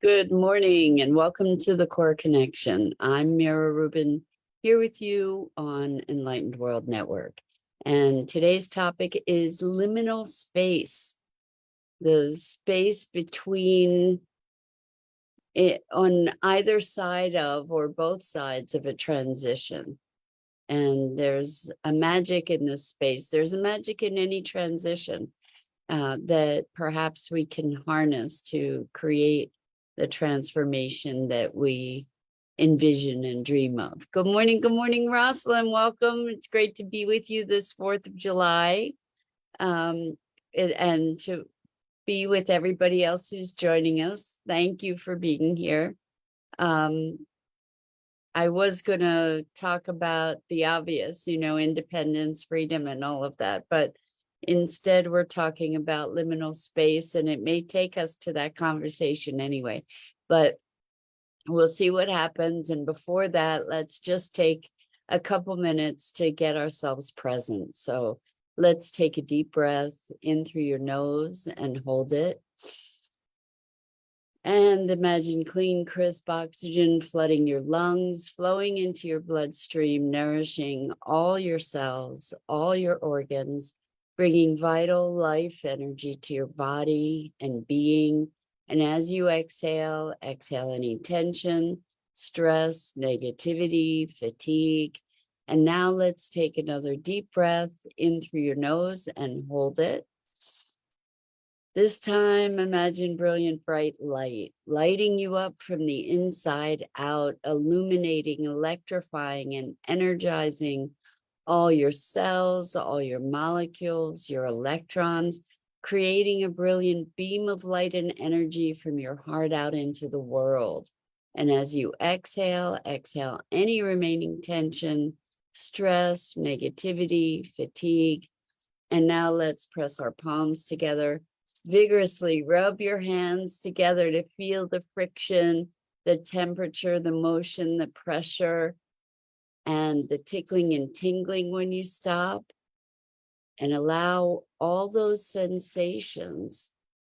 Good morning and welcome to the Core Connection. I'm Mira Rubin here with you on Enlightened World Network. And today's topic is liminal space, the space between it on either side of or both sides of a transition. And there's a magic in this space. There's a magic in any transition that perhaps we can harness to create the transformation that we envision and dream of. Good morning, Rosalind. Welcome. It's great to be with you this 4th of July and to be with everybody else who's joining us. Thank you for being here. I was going to talk about the obvious, independence, freedom, and all of that, but instead, we're talking about liminal space, and it may take us to that conversation anyway, but we'll see what happens. And before that, let's just take a couple minutes to get ourselves present. So let's take a deep breath in through your nose and hold it. And imagine clean, crisp oxygen flooding your lungs, flowing into your bloodstream, nourishing all your cells, all your organs, bringing vital life energy to your body and being. And as you exhale, exhale any tension, stress, negativity, fatigue. And now let's take another deep breath in through your nose and hold it. This time, imagine brilliant, bright light, lighting you up from the inside out, illuminating, electrifying, and energizing all your cells, all your molecules, your electrons, creating a brilliant beam of light and energy from your heart out into the world. And as you exhale, exhale any remaining tension, stress, negativity, fatigue. And now let's press our palms together. Vigorously rub your hands together to feel the friction, the temperature, the motion, the pressure, and the tickling and tingling when you stop. And allow all those sensations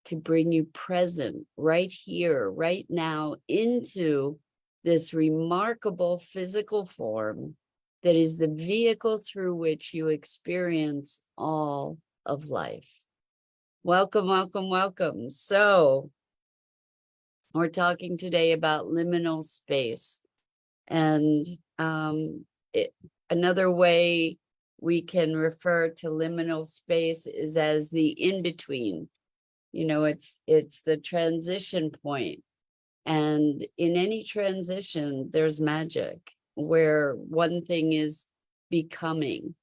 to bring you present right here, right now, into this remarkable physical form that is the vehicle through which you experience all of life. Welcome, welcome, welcome. So we're talking today about liminal space. And another way we can refer to liminal space is as the in-between. It's the transition point. And in any transition, there's magic where one thing is becoming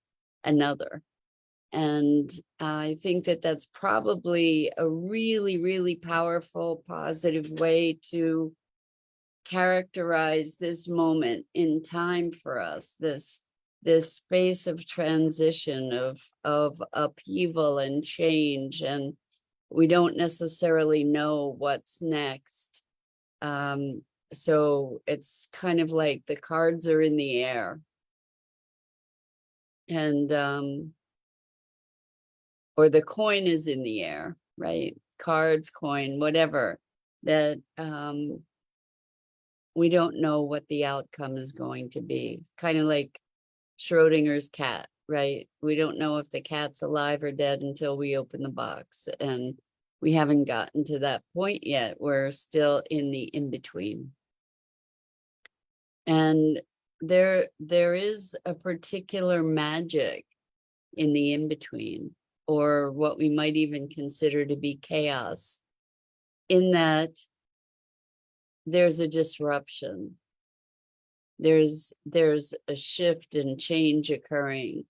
another. And I think that that's probably a really, really powerful, positive way to characterize this moment in time for us, this space of transition, of upheaval and change, and we don't necessarily know what's next. So it's kind of like the cards are in the air. And or the coin is in the air, right? Cards, coin, whatever, that we don't know what the outcome is going to be. Kind of like Schrodinger's cat, right? We don't know if the cat's alive or dead until we open the box. And we haven't gotten to that point yet. We're still in the in-between. And there is a particular magic in the in-between, or what we might even consider to be chaos, in that there's a disruption. There's a shift and change occurring.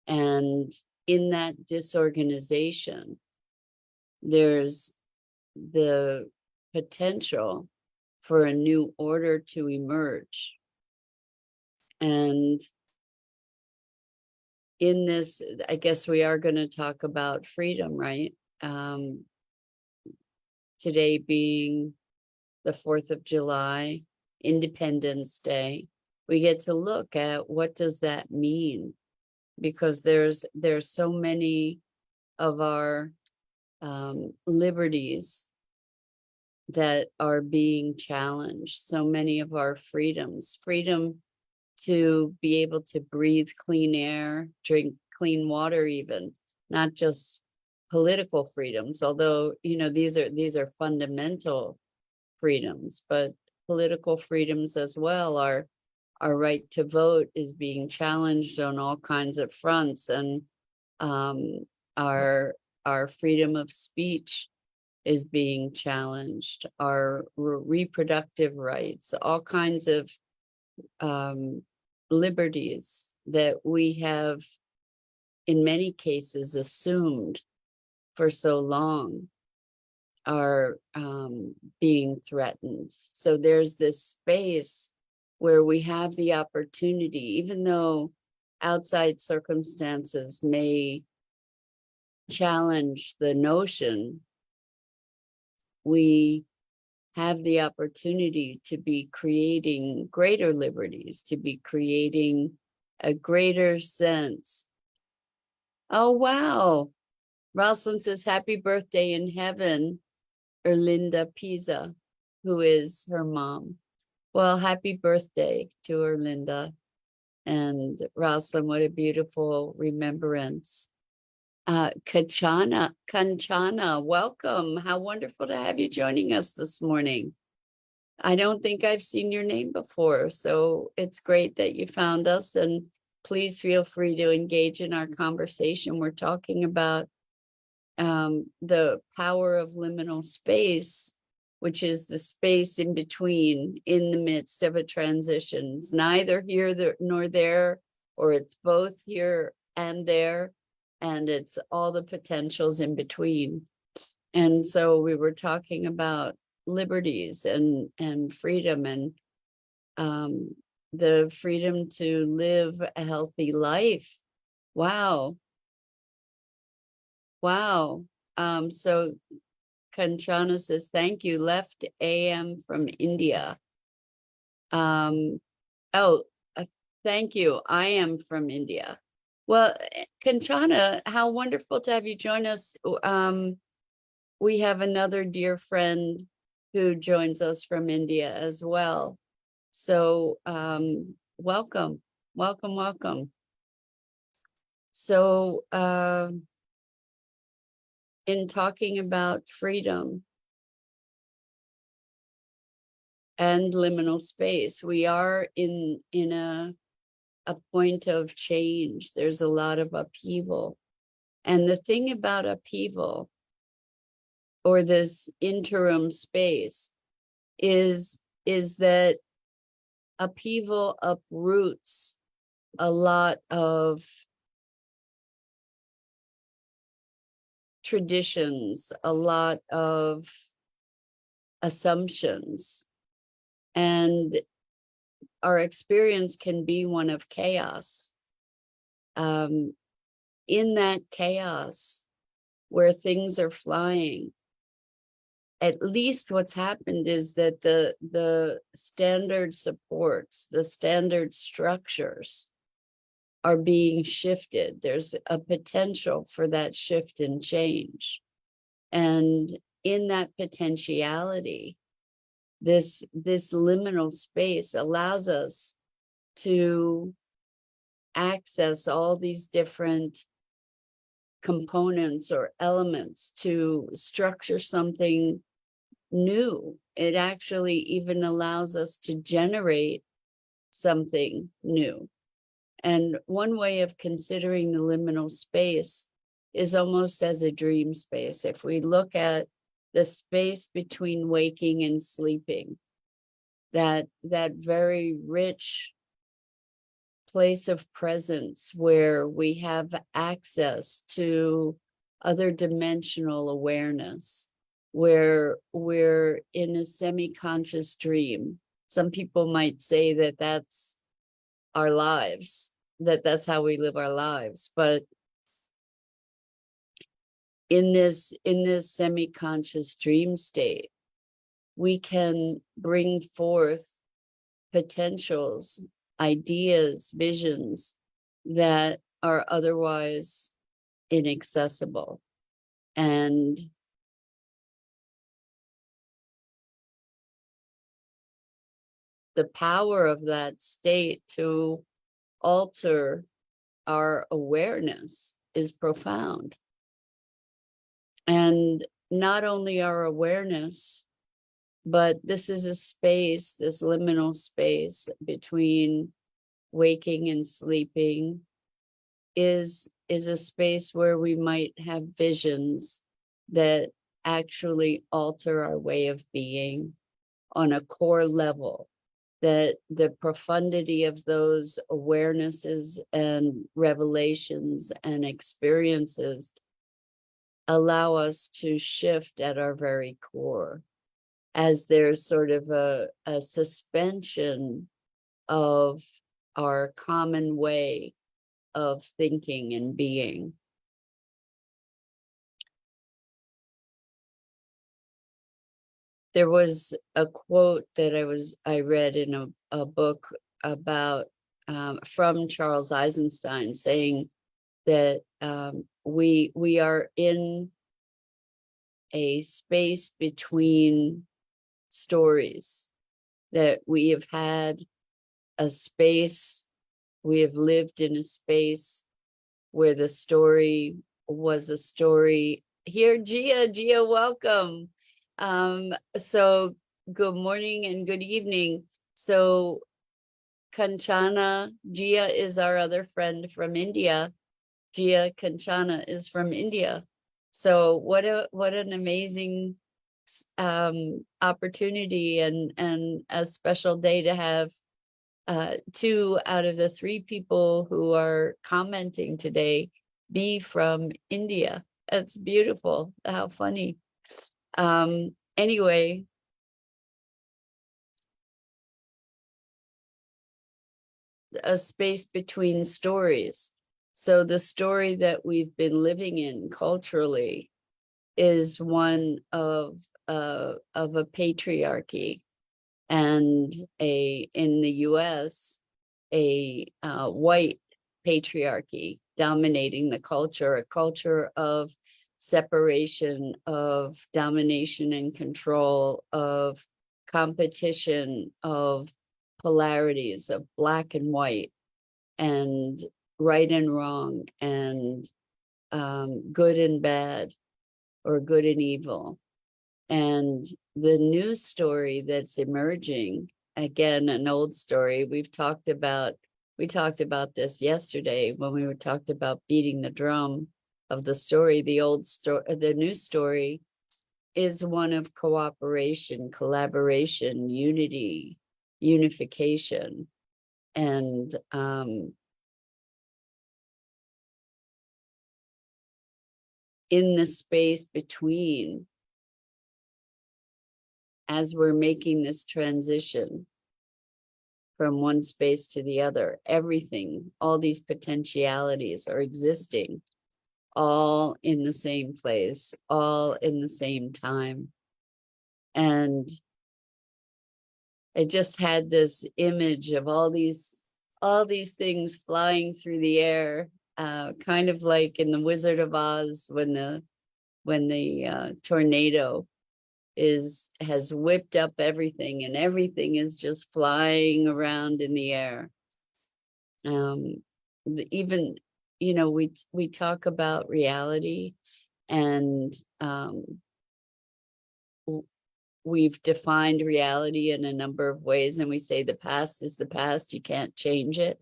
And in that disorganization, there's the potential for a new order to emerge. And in this, I guess we are going to talk about freedom, right? Today being the 4th of July, Independence Day, we get to look at what does that mean? Because there's so many of our liberties that are being challenged. So many of our freedoms, freedom to be able to breathe clean air, drink clean water, even not just political freedoms, although, you know, these are fundamental freedoms, but political freedoms as well. Our right to vote is being challenged on all kinds of fronts, and um, our freedom of speech is being challenged, our reproductive rights, all kinds of liberties that we have in many cases assumed for so long are being threatened. So there's this space where we have the opportunity, even though outside circumstances may challenge the notion, we have the opportunity to be creating greater liberties, to be creating a greater sense. Oh, wow. Rosalind says, happy birthday in heaven, Erlinda Pisa, who is her mom. Well, happy birthday to Erlinda. And Rosalind, what a beautiful remembrance. Kanchana, welcome. How wonderful to have you joining us this morning. I don't think I've seen your name before, so it's great that you found us, and please feel free to engage in our conversation. We're talking about the power of liminal space, which is the space in between, in the midst of a transition. It's neither here nor there, or it's both here and there, and it's all the potentials in between. And so we were talking about liberties and freedom, and the freedom to live a healthy life. Wow. So Kanchana says, thank you. Left AM from India. Oh, thank you. I am from India. Well, Kanchana, how wonderful to have you join us. We have another dear friend who joins us from India as well. So welcome. So in talking about freedom and liminal space, we are in a point of change. There's a lot of upheaval. And the thing about upheaval, or this interim space, is that upheaval uproots a lot of traditions, a lot of assumptions, and our experience can be one of chaos. In that chaos, where things are flying, at least what's happened is that the standard supports, the standard structures are being shifted. There's a potential for that shift and change. And in that potentiality, this liminal space allows us to access all these different components or elements to structure something new. It actually even allows us to generate something new. And one way of considering the liminal space is almost as a dream space. If we look at the space between waking and sleeping, that very rich place of presence where we have access to other dimensional awareness, where we're in a semi-conscious dream. Some people might say that that's our lives, that's how we live our lives. But in this semi-conscious dream state, we can bring forth potentials, ideas, visions that are otherwise inaccessible. And the power of that state to alter our awareness is profound. And not only our awareness, but this is a space, this liminal space between waking and sleeping is a space where we might have visions that actually alter our way of being on a core level, that the profundity of those awarenesses and revelations and experiences allow us to shift at our very core, as there's sort of a suspension of our common way of thinking and being. There was a quote that I read in a book about from Charles Eisenstein, saying that we are in a space between stories, that we have had a space, we have lived in a space where the story was a story. Here, Gia, welcome. So good morning and good evening. So Kanchana, Gia is our other friend from India. Gia Kanchana is from India. So what an amazing opportunity and a special day to have 2 out of the 3 people who are commenting today be from India. That's beautiful. How funny. Anyway, a space between stories. So the story that we've been living in culturally is one of a patriarchy, and in the US, a white patriarchy dominating the culture, a culture of separation, of domination and control, of competition, of polarities, of black and white, and right and wrong, and good and bad, or good and evil. And the new story that's emerging, again, an old story, we talked about this yesterday when we were talked about beating the drum of the story. The new story is one of cooperation, collaboration, unity, unification, and in the space between, as we're making this transition from one space to the other, everything, all these potentialities are existing all in the same place, all in the same time. And I just had this image of all these things flying through the air, kind of like in the Wizard of Oz when the tornado has whipped up everything, and everything is just flying around in the air. Even, we talk about reality, and we've defined reality in a number of ways, and we say the past is the past, you can't change it.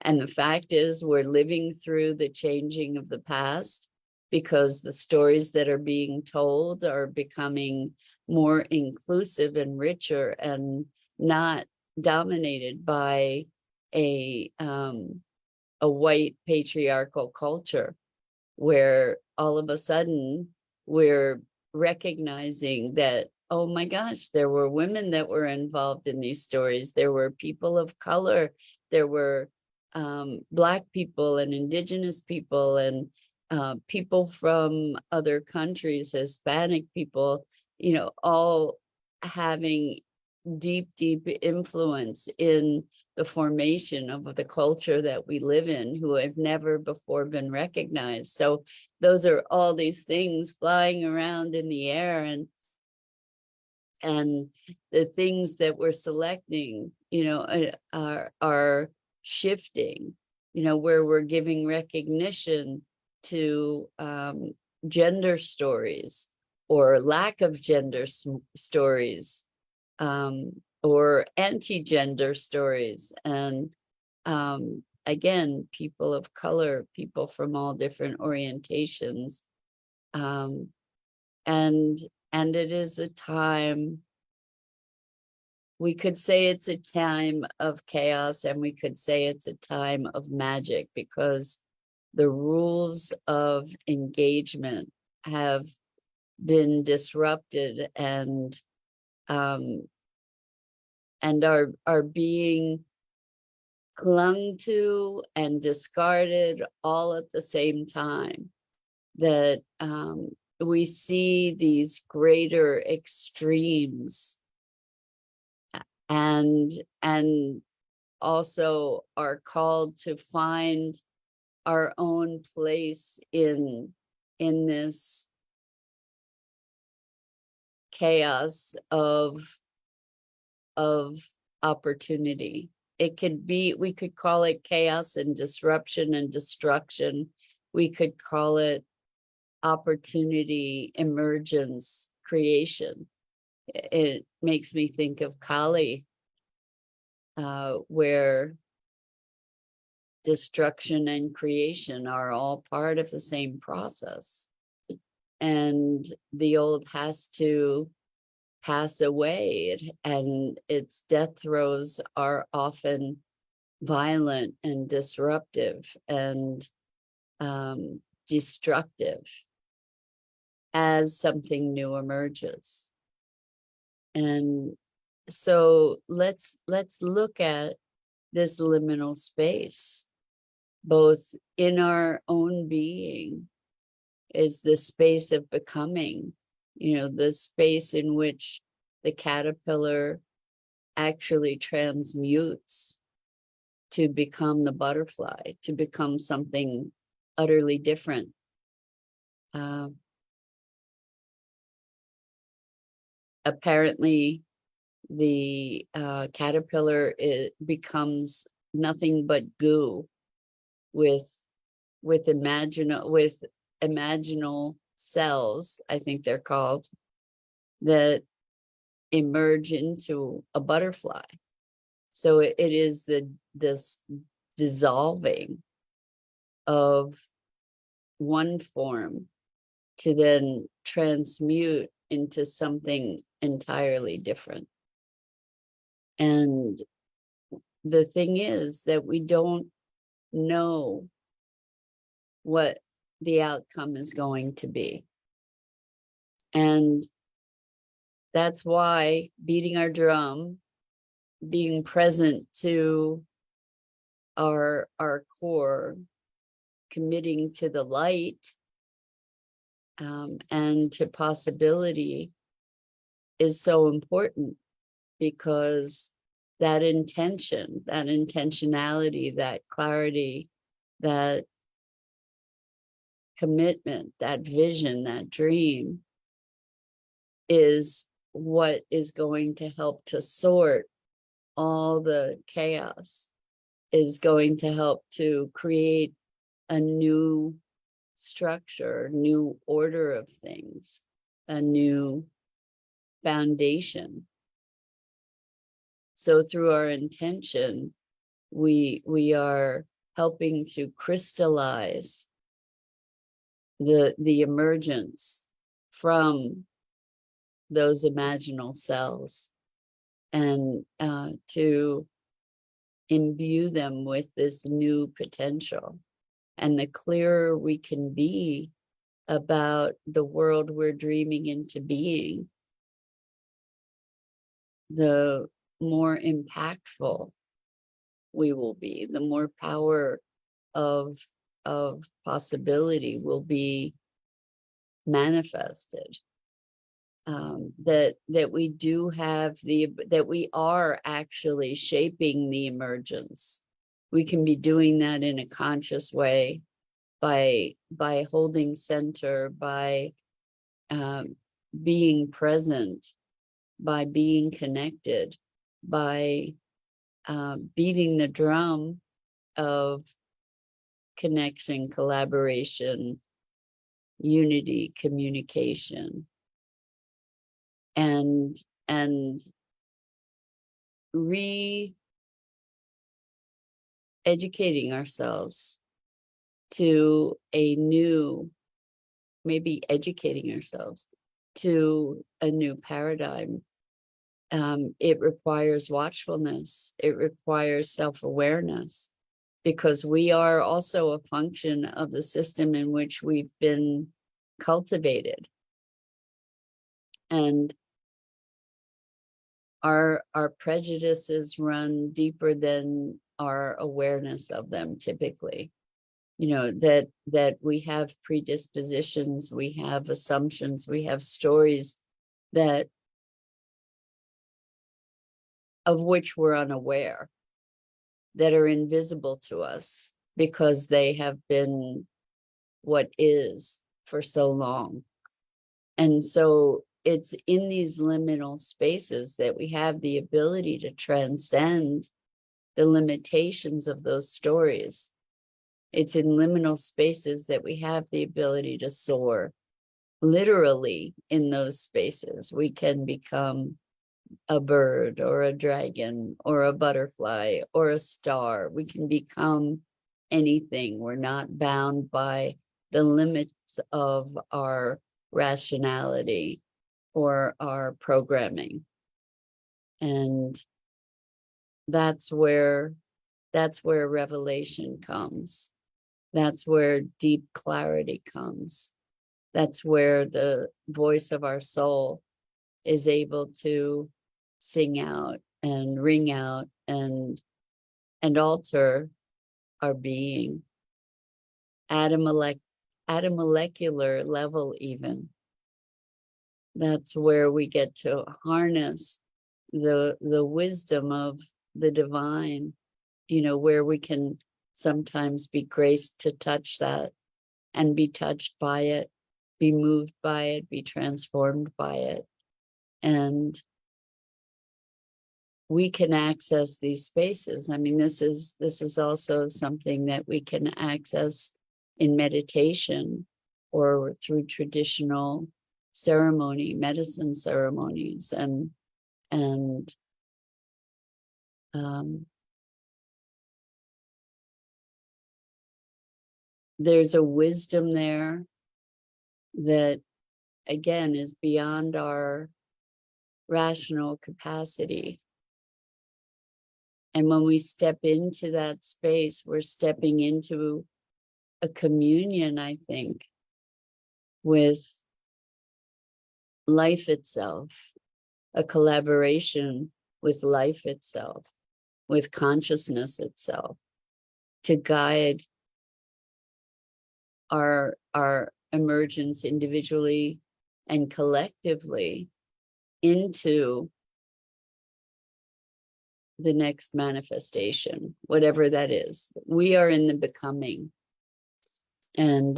And the fact is, we're living through the changing of the past, because the stories that are being told are becoming more inclusive and richer, and not dominated by a white patriarchal culture, where all of a sudden we're recognizing that, oh my gosh, there were women that were involved in these stories. There were people of color. There were Black people and Indigenous people, and people from other countries, Hispanic people, all having deep influence in the formation of the culture that we live in, who have never before been recognized. So those are all these things flying around in the air, and the things that we're selecting, are shifting, where we're giving recognition to gender stories or lack of gender stories, or anti-gender stories. And again, people of color, people from all different orientations. And it is a time, we could say it's a time of chaos, and we could say it's a time of magic, because the rules of engagement have been disrupted and are being clung to and discarded all at the same time. That we see these greater extremes, and also are called to find our own place in this chaos of opportunity. It could be, we could call it chaos and disruption and destruction. We could call it opportunity, emergence, creation. It makes me think of Kali, where destruction and creation are all part of the same process. And the old has to pass away, and its death throes are often violent and disruptive and destructive as something new emerges. And so let's look at this liminal space, both in our own being, is the space of becoming, the space in which the caterpillar actually transmutes to become the butterfly, to become something utterly different. Apparently, the caterpillar, it becomes nothing but goo with imaginal cells, I think they're called, that emerge into a butterfly. So it is this dissolving of one form to then transmute into something entirely different. And the thing is that we don't know what the outcome is going to be. And that's why beating our drum, being present to our core, committing to the light, and to possibility is so important, because that intention, that intentionality, that clarity, that commitment, that vision, that dream is what is going to help to sort all the chaos, is going to help to create a new structure, new order of things, a new foundation. So through our intention, we are helping to crystallize the emergence from those imaginal cells, and to imbue them with this new potential. And the clearer we can be about the world we're dreaming into being, the more impactful we will be, the more power of possibility will be manifested. That we do have that we are actually shaping the emergence. We can be doing that in a conscious way by holding center, by being present, by being connected, by beating the drum of connection, collaboration, unity, communication, and re-educating ourselves to a new, maybe educating ourselves to a new paradigm. It requires watchfulness. It requires self-awareness, because we are also a function of the system in which we've been cultivated. And our prejudices run deeper than our awareness of them typically. You know, that we have predispositions, we have assumptions, we have stories that of which we're unaware, that are invisible to us because they have been what is for so long. And so it's in these liminal spaces that we have the ability to transcend the limitations of those stories. It's in liminal spaces that we have the ability to soar. Literally, in those spaces, we can become a bird or a dragon or a butterfly or a star. We can become anything. We're not bound by the limits of our rationality or our programming. And that's where revelation comes. That's where deep clarity comes. That's where the voice of our soul is able to sing out and ring out and alter our being at a molecular level even. That's where we get to harness the wisdom of the divine, you know, where we can sometimes be graced to touch that and be touched by it, be moved by it, be transformed by it. And we can access these spaces. I mean, this is also something that we can access in meditation or through traditional ceremony, medicine ceremonies, and there's a wisdom there that, again, is beyond our rational capacity. And when we step into that space, we're stepping into a communion, I think, with life itself, a collaboration with life itself, with consciousness itself, to guide our emergence individually and collectively into the next manifestation, whatever that is. We are in the becoming, and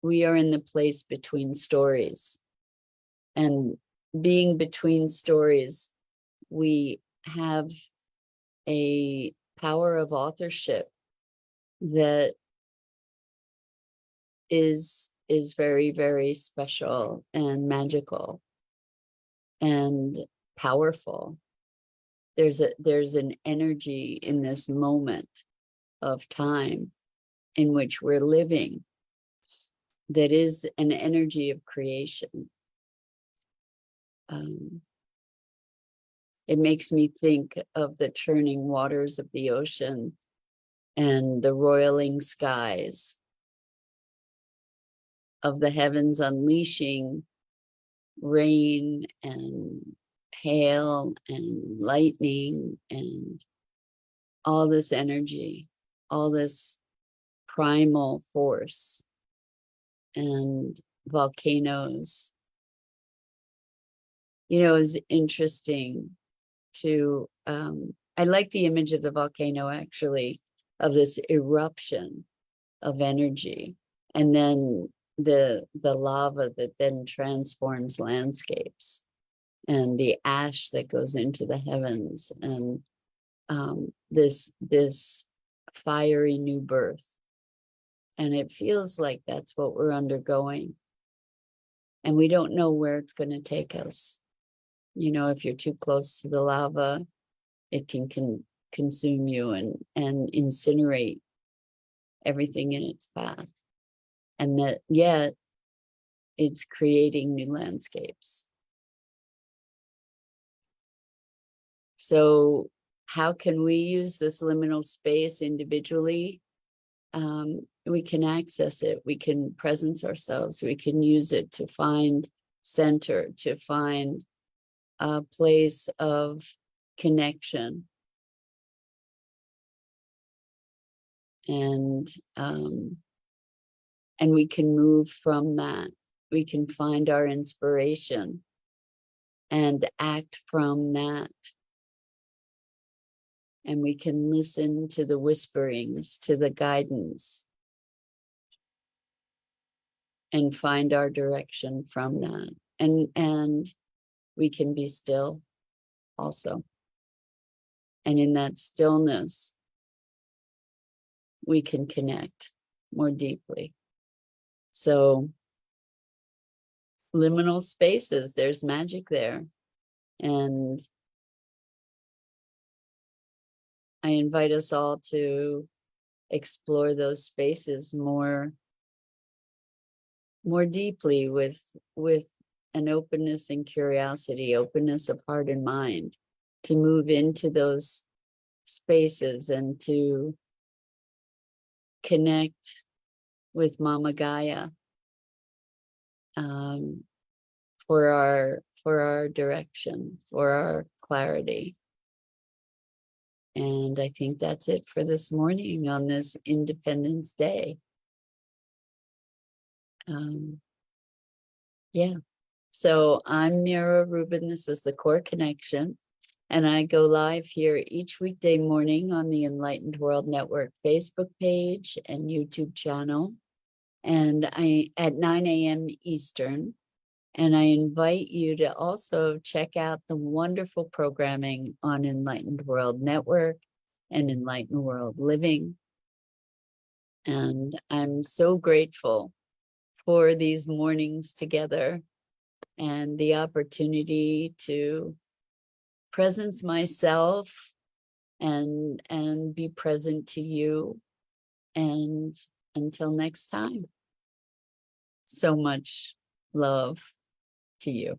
we are in the place between stories. And being between stories, we have a power of authorship that is very, very special and magical and powerful. There's an energy in this moment of time in which we're living that is an energy of creation. It makes me think of the churning waters of the ocean and the roiling skies of the heavens unleashing rain and hail and lightning and all this energy, all this primal force, and volcanoes. You know, it's interesting to, I like the image of the volcano, actually, of this eruption of energy, and then the lava that then transforms landscapes. and the ash that goes into the heavens, and this fiery new birth. And it feels like that's what we're undergoing. And we don't know where it's going to take us. You know, if you're too close to the lava, it can consume you and incinerate everything in its path. And that yet it's creating new landscapes. So how can we use this liminal space individually? We can access it. We can presence ourselves. We can use it to find center, to find a place of connection. And we can move from that. We can find our inspiration and act from that. And we can listen to the whisperings, to the guidance, and find our direction from that. And we can be still also. And in that stillness, we can connect more deeply. So liminal spaces, there's magic there. And I invite us all to explore those spaces more deeply with an openness and curiosity, openness of heart and mind, to move into those spaces and to connect with Mama Gaia for our direction, for our clarity. And I think that's it for this morning on this Independence Day. Yeah. So I'm Mira Rubin. This is the Core Connection. And I go live here each weekday morning on the Enlightened World Network Facebook page and YouTube channel. And I at 9 a.m. Eastern. And I invite you to also check out the wonderful programming on Enlightened World Network and Enlightened World Living. And I'm so grateful for these mornings together and the opportunity to presence myself and be present to you. And until next time, so much love to you.